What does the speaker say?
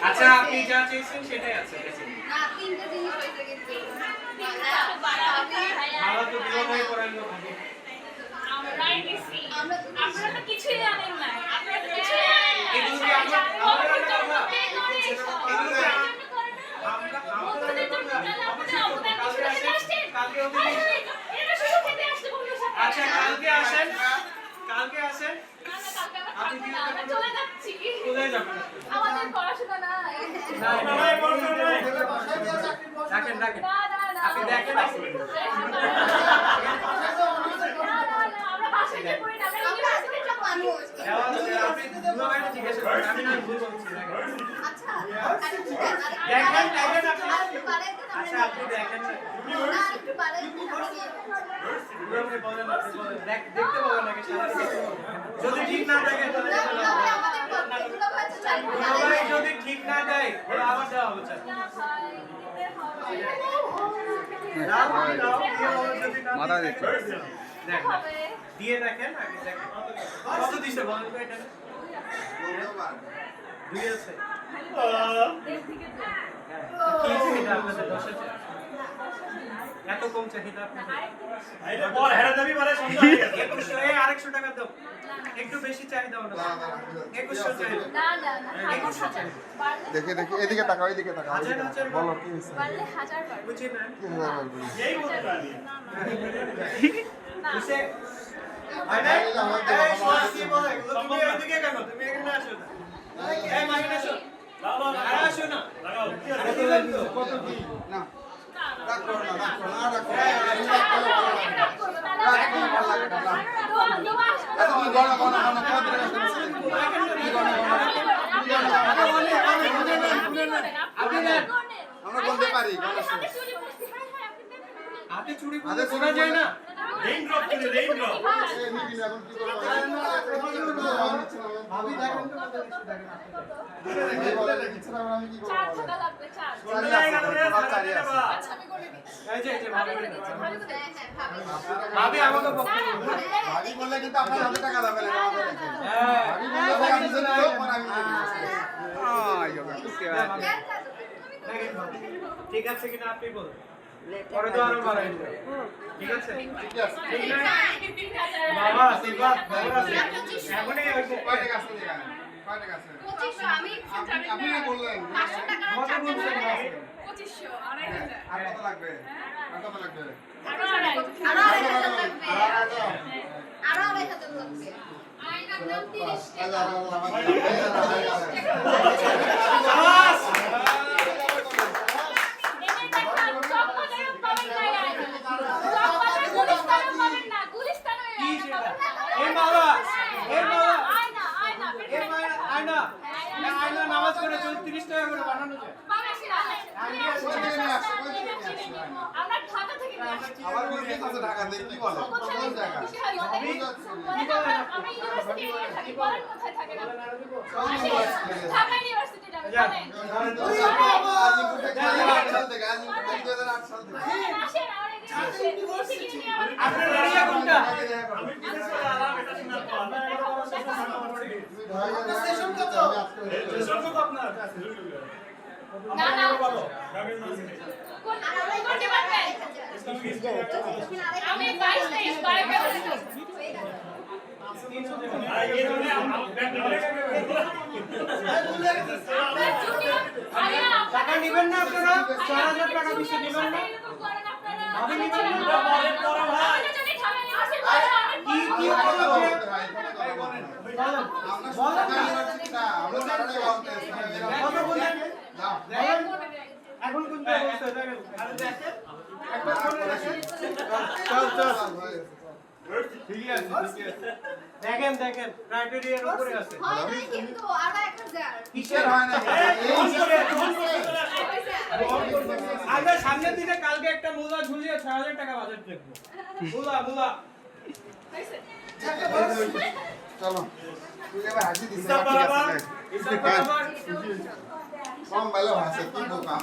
আচ্ছা আপনি যা চেয়েছেন সেটাই আছে না তিনটা জিনিস হইছে কিন্তু ভালো তো বিয়ে করাইলো আমরা আপনারা তো কিছুই জানেন না আপনারা তো কিছুই জানেন না এগুলো কি আমরা আচ্ছা কালকে আসেন আপনি কি চলে যাচ্ছি কোথায় যাবেন আমাদের পড়াশোনা নাই ডাকেন না আপনি দেখেন আমরা বাসায় যে পড়ি না আমরা ইউনিভার্সিটির সব মানুষ আপনি দুটো বাইরে জিজ্ঞেস করেন আমি না ভুল বলছি আচ্ছা দেখেন আপনি পারেন আচ্ছা আপনি দেখেন না একটু পারেন আপনি বলেন দেখতে বলেন নাকি যদি ঠিক না থাকে তাহলে যদি ঠিক না দেয় তাহলে আবার দেওয়া হবে মাথা দিচ্ছে দিয়ে দেখেন আগে দেখেন কত দিছে বলেন তো এটা দুই আছে কি চাহিদা আপনাদের 10 আছে এত কম চাহিদা আপনাদের আইলে পর হেরা যাবি মানে সন্ধ্যা হয়ে গেছে 2100 আরেকশো টাকা দাও একটু বেশি চাহিদা হলো 2100 চাহিদা না 2100 চাহিদা দেখে এদিকে তাকাও বলো কি হইছে পারলে 1000 বার বুঝছেন না কি হলো এই বলতে পারি বুঝছে আরে এই সোয়া কি বলে তুমি এদিকে কেন তুমি এখানে আসো না এই মাইনে আসো লাগাও আরে আসো না লাগাও আরে দিলেন তো কত কি না রাখো আমরা বলতে পারি হাতে চুরি করে শোনা যায় না রেইন ড্রপ করে রেইন ড্রপ ভাবি দেখেন তো আমি কি চার টাকা লাগবে চার আচ্ছা আমি করে দিচ্ছি এই যে ভাবি করে দিচ্ছি ভালো করে ভাবি আমাকে বকতে ভাবি বললে কিন্তু আপনার হাতে টাকা দেবে না হ্যাঁ ভাবি বললে ভাই কিছু না আমি ঠিক আছে কিনা আপনি বলুন পরে তো আরো বাড়াই দিবেন ঠিক আছে ঠিক আছে বাবা শিবা বাবা এখনই ওই কয় টাকা আছে এখানে কয় টাকা আছে 2500 আমি আপনি না বললেন 500 টাকা কত বলছেন 2500 2500 আর কত লাগবে আর কত লাগবে আরো 2,500 লাগবে আরো 2,500 লাগবে আইনা দাম 30 টাকা নামাজ করে 30 টাকা করে বানানো যায় আমরা ঢাকা থেকে নিয়ে আসছি আবার বলতে আছে ঢাকা থেকে কি বলে কোন জায়গা আমরা ইউনিভার্সিটি থাকি বলেন কোথায় থাকেন ঢাকা ইউনিভার্সিটি যাবেন আসেন আপনার এরিয়া কোনটা আমি পিছনে আলাম এটা শোনার পর স্টেশন কত স্টেশন কত আপনার না না বলো কোন ডিপার্টমেন্ট আমি 22 তেইশ বারে আর এই জন্য টাকা নেবেন না আপনারা 4000 টাকা বেশি নেবেন না ভাবি নেবেন না কি কি কথা বলেন এখন কোন অবস্থা দেখেন আরে দেখেন একটা ফোন রাখেন চল ঠিক আছে দেখেন ক্রাইটেরিয়ার উপরে আছে হয় না কিন্তু আরো 1000 কিসের হয় না আগে সামনের দিকে কালকে একটা মুলা ঝুলিয়ে 6000 টাকা বাজেট দেখবো মুলা চলো তুই এবার হাসি দিছিস হিসাব বরাবর হিসাব বরাবর কম ভালো হাসে কি বোকা